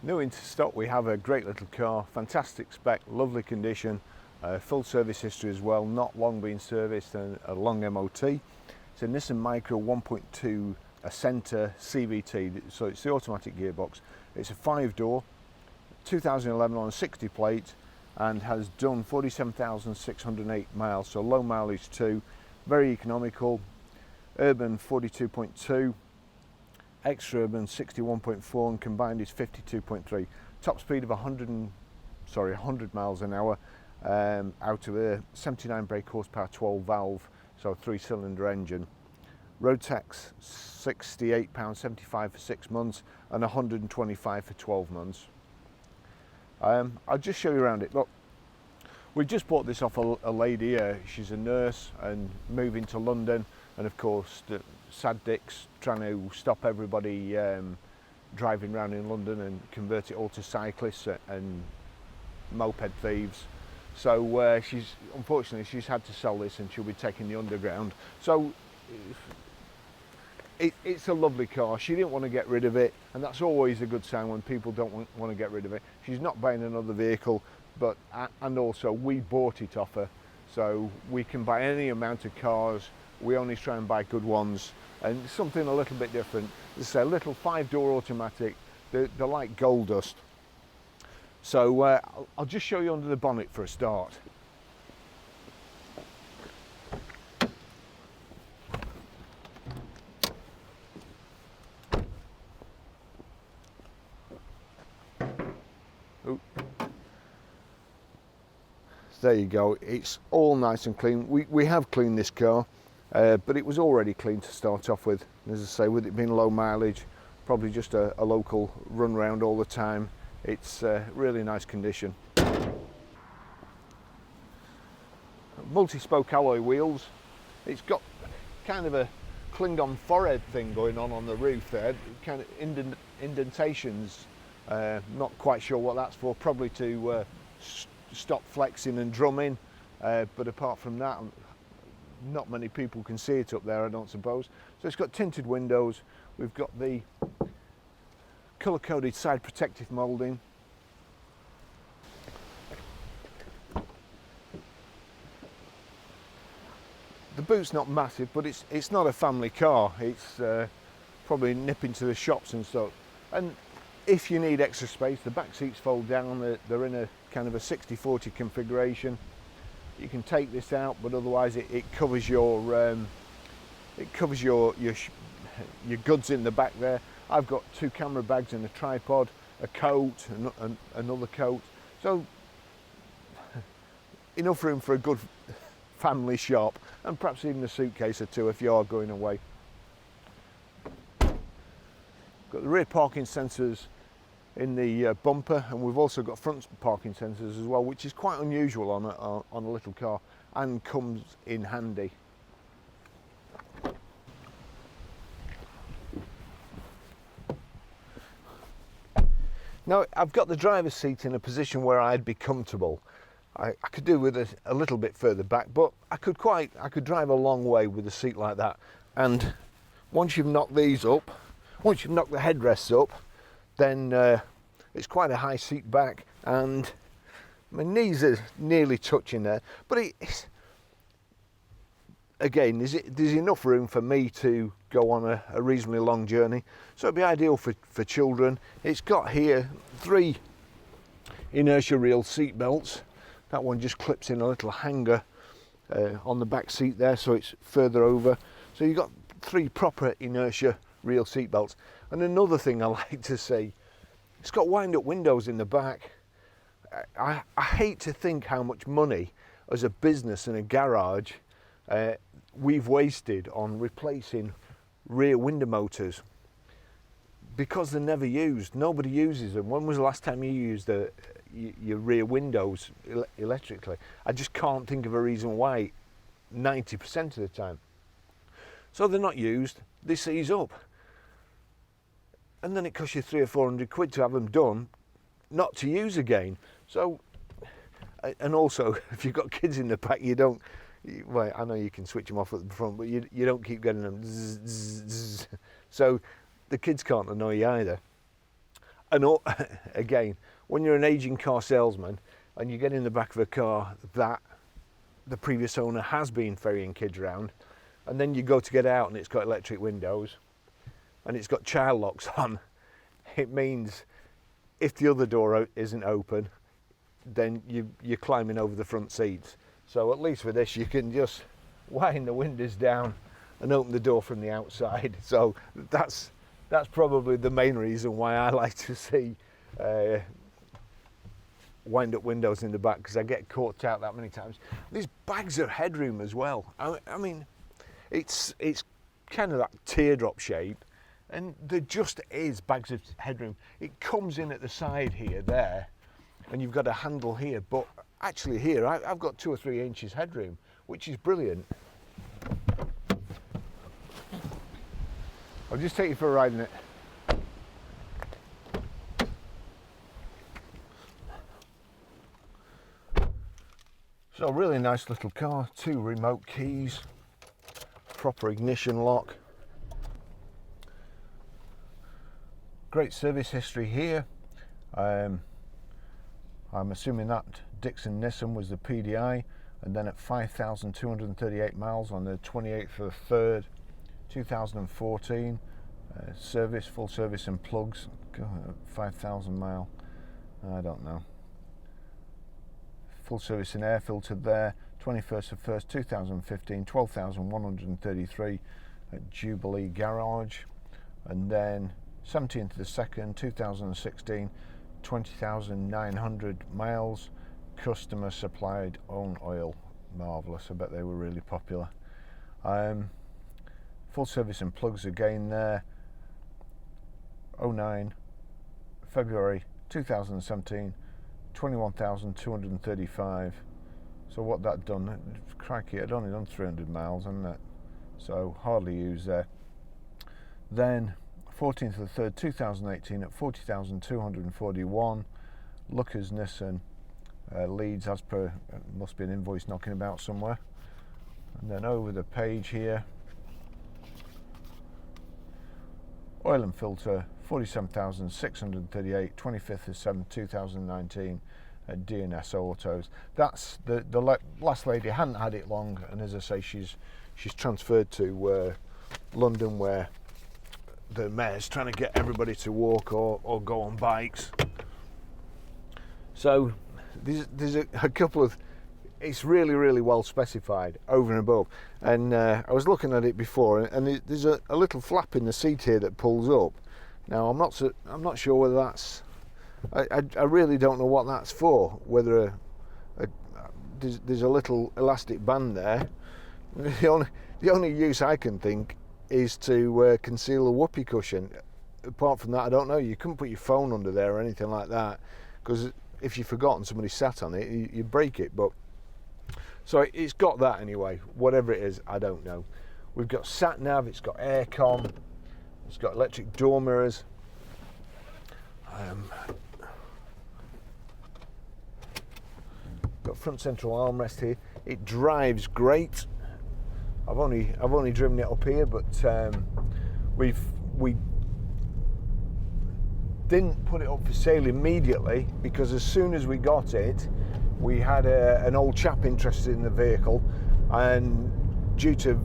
New into stock, we have a great little car, fantastic spec, lovely condition, full service history as well, not long been serviced and a long MOT. It's a Nissan Micra 1.2 Acenta CVT, so it's the automatic gearbox. It's a 5-door, 2011 on a 60 plate, and has done 47,608 miles, so low mileage too, very economical. Urban 42.2, extra urban 61.4, and combined is 52.3. Top speed of 100 miles an hour, out of a 79 brake horsepower 12 valve, so 3-cylinder engine. Road tax £68.75 for 6 months and £125 for 12 months. I'll just show you around it. Look, we just bought this off a lady here. She's a nurse and moving to London, and of course the sad dicks trying to stop everybody driving around in London and convert it all to cyclists and moped thieves. So unfortunately she's had to sell this, and she'll be taking the underground. So it's a lovely car. She didn't want to get rid of it, and that's always a good sign when people don't want to get rid of it. She's not buying another vehicle, but and also we bought it off her, so we can buy any amount of cars. We only try and buy good ones, and something a little bit different. It's a little 5-door automatic. They're like gold dust. So I'll just show you under the bonnet for a start. There you go, it's all nice and clean. We have cleaned this car, but it was already clean to start off with. As I say, with it being low mileage, probably just a local run round all the time, it's really nice condition. Multi-spoke alloy wheels. It's got kind of a Klingon forehead thing going on the roof there, kind of indentations. Not quite sure what that's for, probably to stop flexing and drumming, but apart from that, not many people can see it up there, I don't suppose. So it's got tinted windows. We've got the colour-coded side protective moulding. The boot's not massive, but it's not a family car. It's probably nipping to the shops and stuff. And if you need extra space, the back seats fold down. They're in a kind of a 60-40 configuration. You can take this out, but otherwise it covers your goods in the back there. I've got 2 camera bags and a tripod, a coat, and another coat. So enough room for a good family shop, and perhaps even a suitcase or 2 if you are going away. Got the rear parking sensors in the bumper, and we've also got front parking sensors as well, which is quite unusual on a little car and comes in handy. Now I've got the driver's seat in a position where I'd be comfortable. I could do with it a little bit further back, but I could drive a long way with a seat like that. And once you've knocked these up, once you've knocked the headrests up, then it's quite a high seat back, and my knees are nearly touching there. But again, there's enough room for me to go on a reasonably long journey, so it'd be ideal for children. It's got here 3 inertia reel seat belts. That one just clips in a little hanger on the back seat there, so it's further over. So you've got 3 proper inertia reel seat belts. And another thing I like to say, it's got wind-up windows in the back. I hate to think how much money as a business and a garage we've wasted on replacing rear window motors because they're never used. Nobody uses them. When was the last time you used your rear windows electrically? I just can't think of a reason why 90% of the time. So they're not used, they seize up. And then it costs you 300 or 400 quid to have them done, not to use again. So, and also, if you've got kids in the back, well, I know you can switch them off at the front, but you don't keep getting them zzz, zzz, zzz. So the kids can't annoy you either. And again, when you're an aging car salesman and you get in the back of a car that the previous owner has been ferrying kids around, and then you go to get out and it's got electric windows and it's got child locks on, it means if the other door isn't open, then you're climbing over the front seats. So at least with this, you can just wind the windows down and open the door from the outside. So that's probably the main reason why I like to see wind up windows in the back, because I get caught out that many times. These bags of headroom as well. I mean, it's kind of that teardrop shape, and there just is bags of headroom. It comes in at the side here, there, and you've got a handle here, but actually here I've got 2 or 3 inches headroom, which is brilliant. I'll just take you for a ride in it. So really nice little car, 2 remote keys, proper ignition lock. Great service history here. I'm assuming that Dixon Nissan was the PDI, and then at 5,238 miles on the 28th of the 3rd, 2014, service, full service and plugs, 5,000 mile, I don't know. Full service and air filter there, 21st of 1st, 2015, 12,133 at Jubilee Garage, and then 17th of the 2nd, 2016, 20,900 miles, customer supplied own oil. Marvellous, I bet they were really popular. Full service and plugs again there, 09 February 2017, 21,235. So what that done, crikey, I'd only done 300 miles, hadn't it? So hardly used there. Then 14th of the 3rd, 2018 at 40,241, Lookers Nissan, Leeds, as per, must be an invoice knocking about somewhere. And then over the page here, oil and filter, 47,638, 25th of 7th, 2019 at DNS Autos. That's the last lady hadn't had it long, and as I say, she's transferred to London, where the mayor's trying to get everybody to walk or go on bikes. So there's a couple of, it's really well specified over and above, and I was looking at it before, and there's a little flap in the seat here that pulls up. Now I'm not sure whether that's, I really don't know what that's for, whether there's a little elastic band there. The only use I can think is to conceal a whoopee cushion. Apart from that, I don't know. You couldn't put your phone under there or anything like that, because if you forgot and somebody sat on it, you break it. But so it's got that anyway. Whatever it is, I don't know. We've got sat nav. It's got aircon. It's got electric door mirrors. Got front central armrest here. It drives great. I've only driven it up here, but we didn't put it up for sale immediately, because as soon as we got it, we had an old chap interested in the vehicle, and due to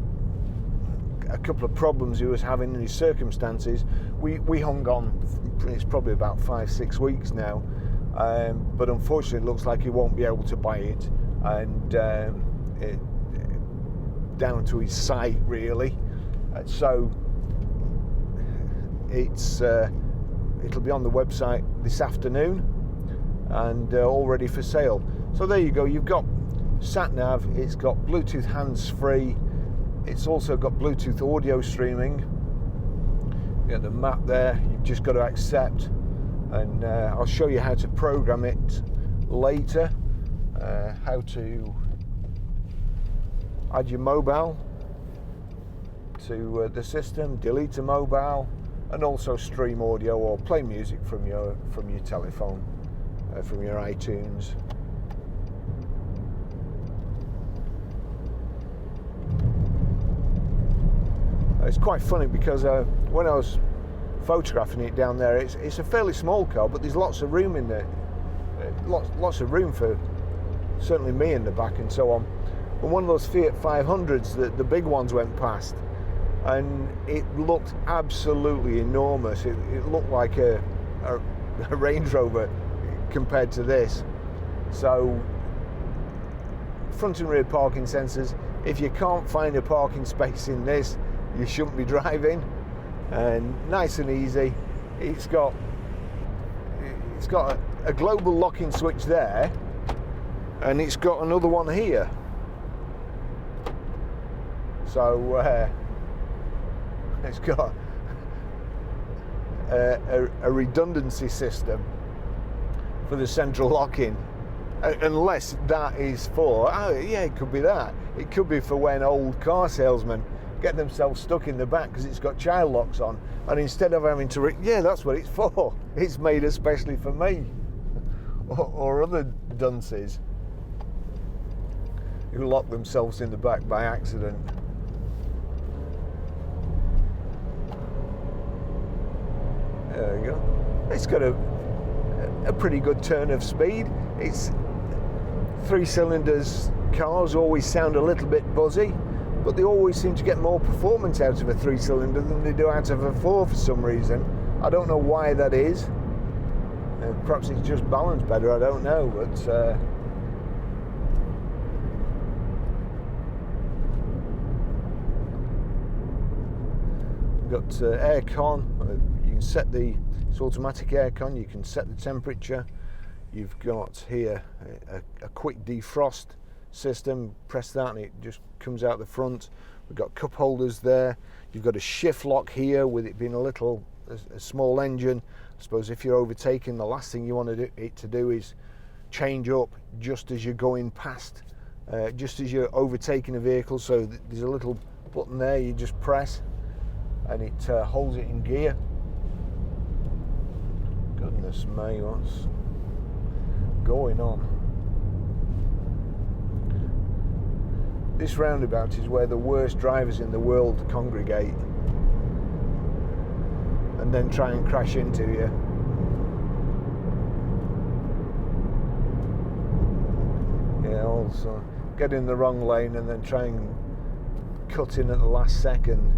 a couple of problems he was having in his circumstances, we hung on. It's probably about 5-6 weeks now, but unfortunately it looks like he won't be able to buy it, and down to his site really. So it'll be on the website this afternoon and all ready for sale. So there you go, you've got sat nav, it's got Bluetooth hands-free, it's also got Bluetooth audio streaming. You got the map there, you've just got to accept, and I'll show you how to program it later, how to add your mobile to the system, delete a mobile, and also stream audio or play music from your telephone, from your iTunes. It's quite funny because when I was photographing it down there. It's a fairly small car, but there's lots of room in there. Lots of room for certainly me in the back and so on. But one of those Fiat 500s, the big ones, went past, and it looked absolutely enormous. It looked like a Range Rover compared to this. So front and rear parking sensors. If you can't find a parking space in this, you shouldn't be driving. And nice and easy. It's got a global locking switch there, and it's got another one here. So it's got a redundancy system for the central locking, unless that is for, yeah, it could be that. It could be for when old car salesmen get themselves stuck in the back because it's got child locks on, and instead of having to, yeah, that's what it's for. It's made especially for me or other dunces who lock themselves in the back by accident. There we go. It's got a pretty good turn of speed. It's 3 cylinders. Cars always sound a little bit buzzy, but they always seem to get more performance out of a 3 cylinder than they do out of a 4 for some reason. I don't know why that is. Perhaps it's just balanced better, I don't know, but got aircon. You can set it's automatic aircon. You can set the temperature. You've got here a quick defrost system. Press that and it just comes out the front. We've got cup holders there. You've got a shift lock here, with it being a small engine. I suppose if you're overtaking, the last thing you want it to do is change up just as you're going past, just as you're overtaking a vehicle. So there's a little button there you just press and it holds it in gear. Goodness me, what's going on? This roundabout is where the worst drivers in the world congregate and then try and crash into you. Yeah, also get in the wrong lane and then try and cut in at the last second.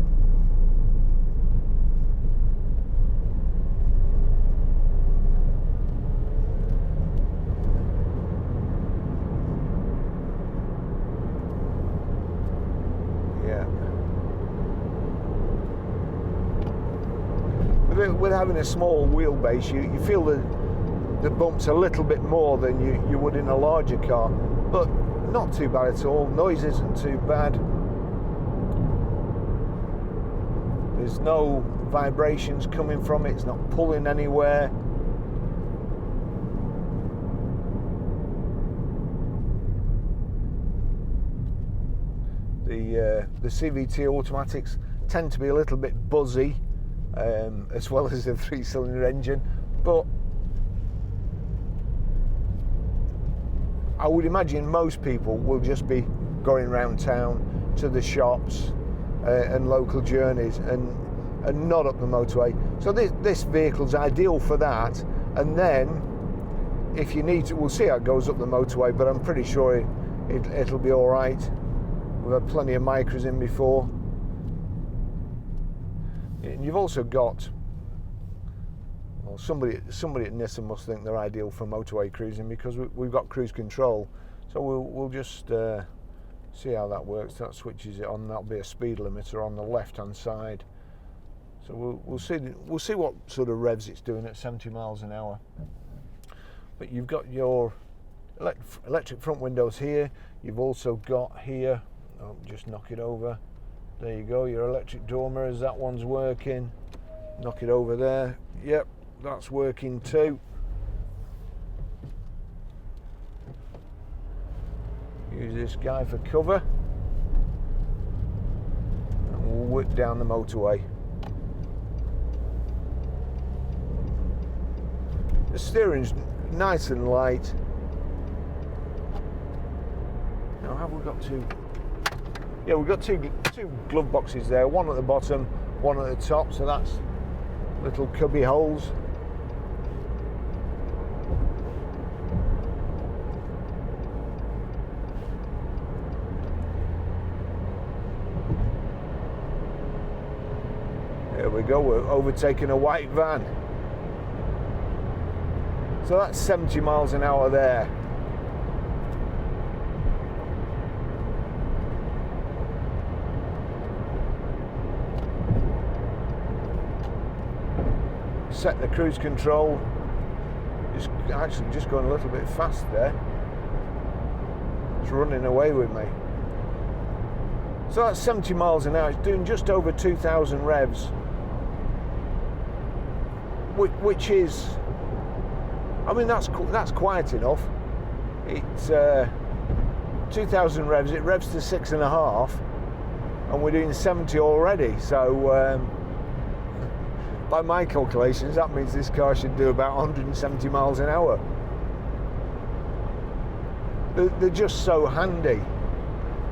With having a small wheelbase, you feel the bumps a little bit more than you would in a larger car, but not too bad at all. Noise isn't too bad. There's no vibrations coming from it. It's not pulling anywhere. The CVT automatics tend to be a little bit buzzy, as well as the 3-cylinder engine, but I would imagine most people will just be going around town to the shops and local journeys and not up the motorway. So this vehicle's ideal for that. And then if you need to, we'll see how it goes up the motorway, but I'm pretty sure it'll be all right. We've had plenty of Micras in before. And you've also got, well, somebody at Nissan must think they're ideal for motorway cruising, because we've got cruise control. So we'll just see how that works. That switches it on. That'll be a speed limiter on the left-hand side. So we'll see what sort of revs it's doing at 70 miles an hour. But you've got your electric front windows here. You've also got here, just knock it over. There you go, your electric door mirrors, that one's working. Knock it over there. Yep, that's working too. Use this guy for cover. And we'll whip down the motorway. The steering's nice and light. Now, have we got two? Yeah, we've got two glove boxes there, one at the bottom, one at the top, so little cubby holes. There we go, we're overtaking a white van. So that's 70 miles an hour there. Set the cruise control. Just going a little bit fast there. It's running away with me. So that's 70 miles an hour. It's doing just over 2,000 revs, which is, I mean, that's quiet enough. It's 2,000 revs. It revs to 6.5, and we're doing 70 already. So by my calculations, that means this car should do about 170 miles an hour. They're just so handy.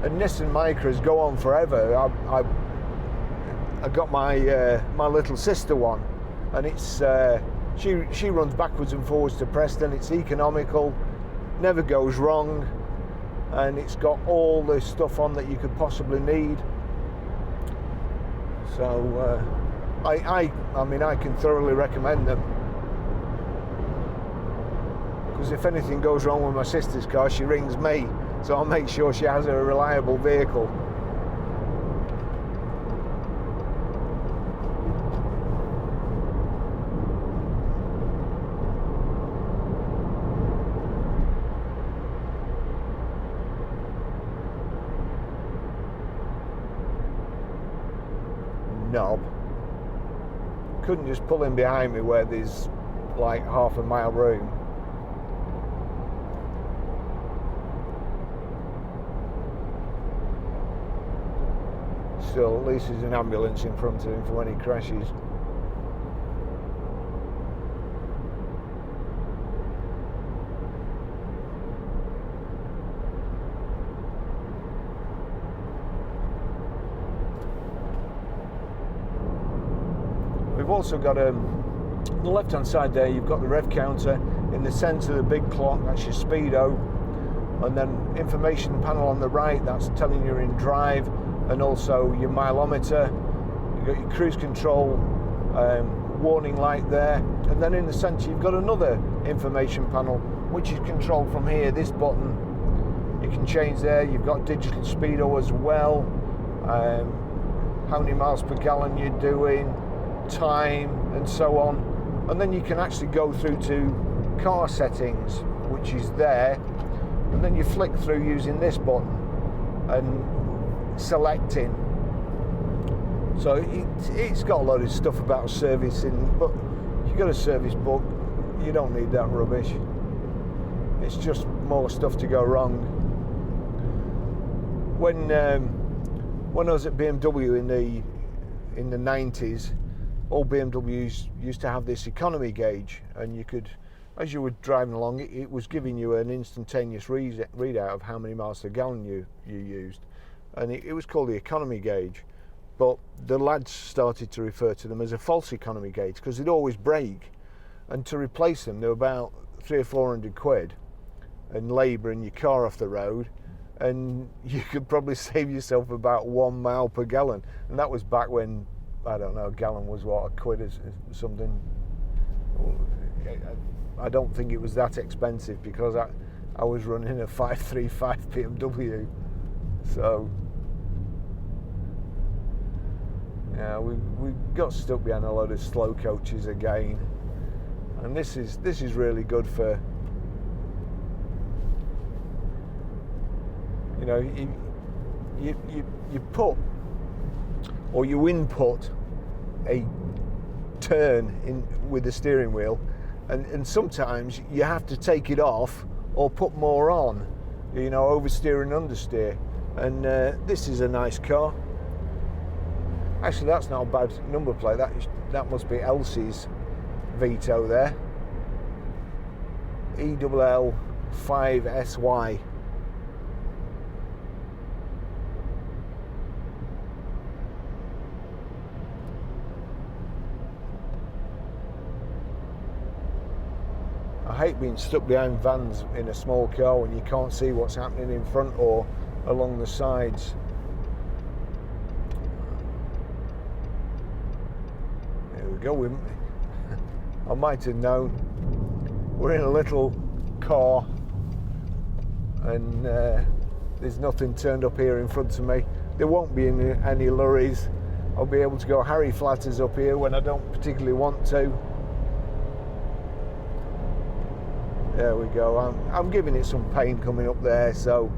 And Nissan Micras go on forever. I got my my little sister one, and it's she runs backwards and forwards to Preston. It's economical, never goes wrong, and it's got all the stuff on that you could possibly need. So I mean, I can thoroughly recommend them, because if anything goes wrong with my sister's car, she rings me, so I'll make sure she has a reliable vehicle. Knob. Couldn't just pull in behind me where there's like half a mile room. Still, at least there's an ambulance in front of him for when he crashes. We've also got on the left hand side there, you've got the rev counter. In the centre, the big clock, that's your speedo, and then information panel on the right, that's telling you you're in drive, and also your mileometer. You've got your cruise control warning light there, and then in the centre you've got another information panel which is controlled from here. This button you can change there. You've got digital speedo as well, how many miles per gallon you're doing, time, and so on. And then you can actually go through to car settings, which is there, and then you flick through using this button and selecting. So it's got a lot of stuff about servicing, but if you've got a service book, you don't need that rubbish. It's just more stuff to go wrong. When I was at BMW in the 90s, all BMWs used to have this economy gauge, and you could, as you were driving along, it was giving you an instantaneous readout of how many miles per gallon you used, and it was called the economy gauge. But the lads started to refer to them as a false economy gauge because they'd always break, and to replace them they were about 300 or 400 quid, and labouring your car off the road, and you could probably save yourself about 1 mile per gallon. And that was back when, I don't know, a gallon was what, a quid or something. I don't think it was that expensive because I was running a 535 BMW. So yeah, we got stuck behind a load of slow coaches again, and this is really good for, you know, you put, or you input a turn in with the steering wheel, and sometimes you have to take it off or put more on, you know, oversteer and understeer. And this is a nice car. Actually, that's not a bad number plate. That must be Elsie's Vito there. ELL 5SY. hate being stuck behind vans in a small car when you can't see what's happening in front or along the sides. There we go. I might have known. We're in a little car and there's nothing turned up here in front of me. There won't be any lorries. I'll be able to go Harry Flatters up here when I don't particularly want to. There we go. I'm giving it some pain coming up there, so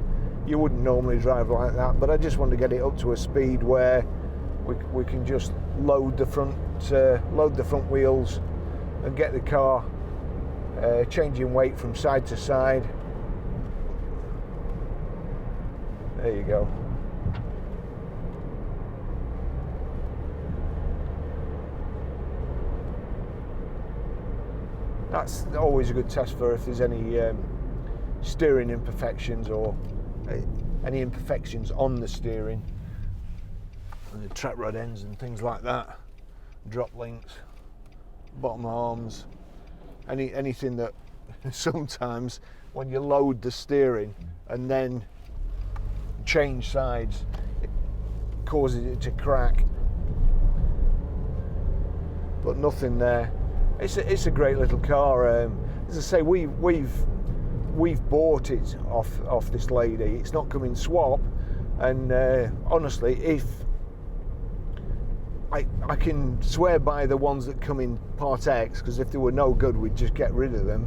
you wouldn't normally drive like that, but I just want to get it up to a speed where we can just load the front wheels and get the car changing weight from side to side. There you go. That's always a good test for if there's any steering imperfections or any imperfections on the steering, and the track rod ends and things like that, drop links, bottom arms, anything that sometimes when you load the steering and then change sides, it causes it to crack, but nothing there. It's a great little car. As I say, we've bought it off this lady. It's not coming swap, and honestly, if I can swear by the ones that come in Part X, because if they were no good, we'd just get rid of them.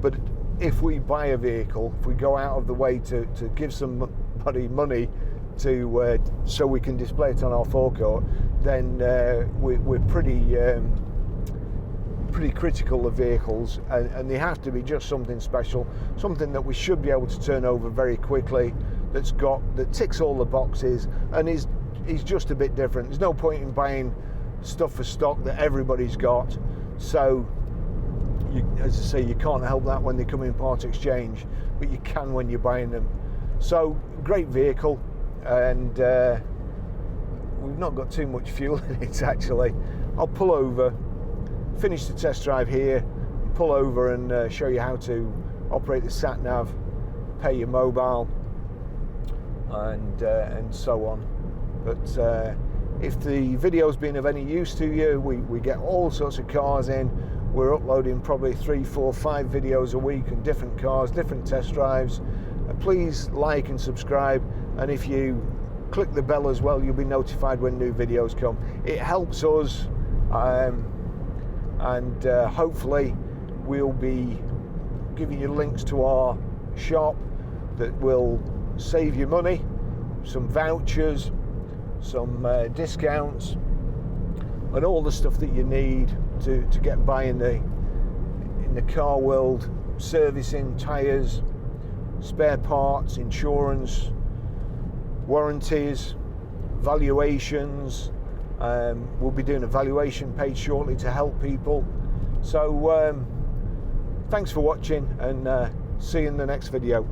But if we buy a vehicle, if we go out of the way to give somebody money to so we can display it on our forecourt, then we're pretty critical of vehicles, and they have to be just something special, something that we should be able to turn over very quickly, that ticks all the boxes and is just a bit different. There's no point in buying stuff for stock that everybody's got, so as I say, you can't help that when they come in part exchange, but you can when you're buying them. So great vehicle, and we've not got too much fuel in it actually. I'll pull over, finish the test drive here, pull over and show you how to operate the sat nav, pay your mobile, and so on. But if the video's been of any use to you, we get all sorts of cars in. We're uploading probably 3, 4, 5 videos a week on different cars, different test drives. Please like and subscribe, and if you click the bell as well, you'll be notified when new videos come. It helps us, and hopefully we'll be giving you links to our shop that will save you money, some vouchers, some discounts, and all the stuff that you need to get by in the car world: servicing, tyres, spare parts, insurance, warranties, valuations. We'll be doing a valuation page shortly to help people. So thanks for watching, and see you in the next video.